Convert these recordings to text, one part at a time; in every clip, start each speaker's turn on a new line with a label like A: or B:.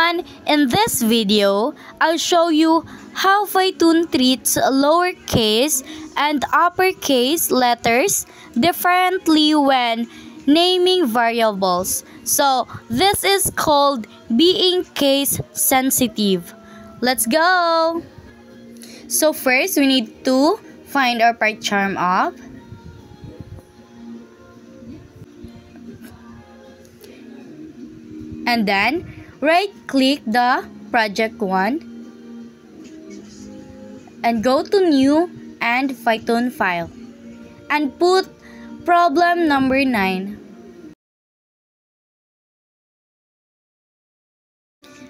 A: everyone! In this video, I'll show you how Phytoon treats lowercase and uppercase letters differently when naming variables. So, this is called being case sensitive. Let's go! So first, we need to find our PyCharm app. And then, right-click the project 1 and go to New and Phytoon file and put problem number 9.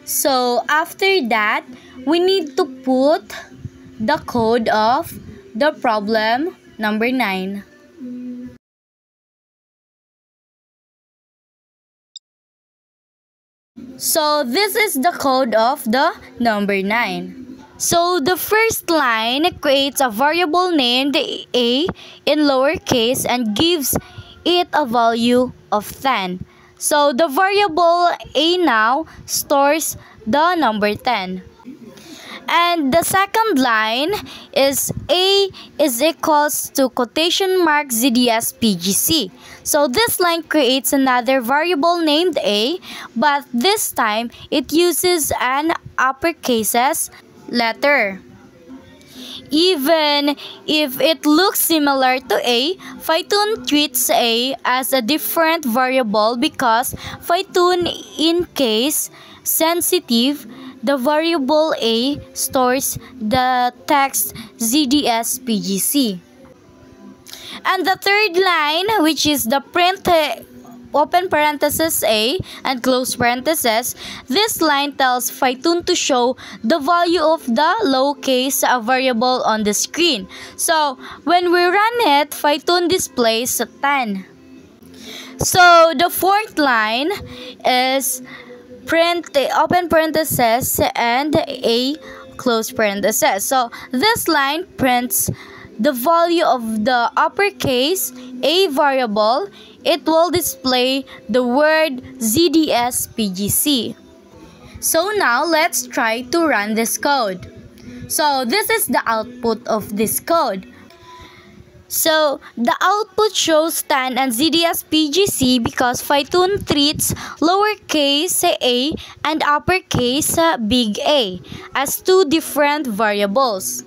A: So, after that, we need to put the code of the problem number 9. So, this is the code of the number 9. So, the first line creates a variable named A in lowercase and gives it a value of 10. So, the variable A now stores the number 10. And the second line is A is equals to quotation mark ZDS PGC. So this line creates another variable named A, but this time it uses an uppercases letter. Even if it looks similar to A, Phytoon treats A as a different variable because Phytoon in case sensitive, the variable A stores the text ZDS PGC. And the third line, which is the print open parenthesis A and close parenthesis, this line tells Phytoon to show the value of the lowercase variable on the screen. So, when we run it, Phytoon displays 10. So, the fourth line is print the open parenthesis and a close parenthesis. So this line prints the value of the uppercase A variable. It will display the word ZDS PGC. So now let's try to run this code. So this is the output of this code. So, the output shows 10 and ZDS PGC because Phytoon treats lowercase a and uppercase big A as two different variables.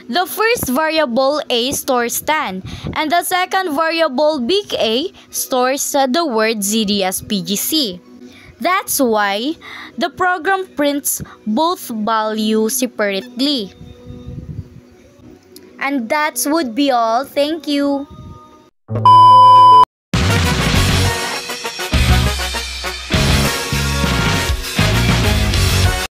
A: The first variable A stores 10 and the second variable big A stores the word ZDS PGC. That's why the program prints both values separately. And that would be all. Thank you.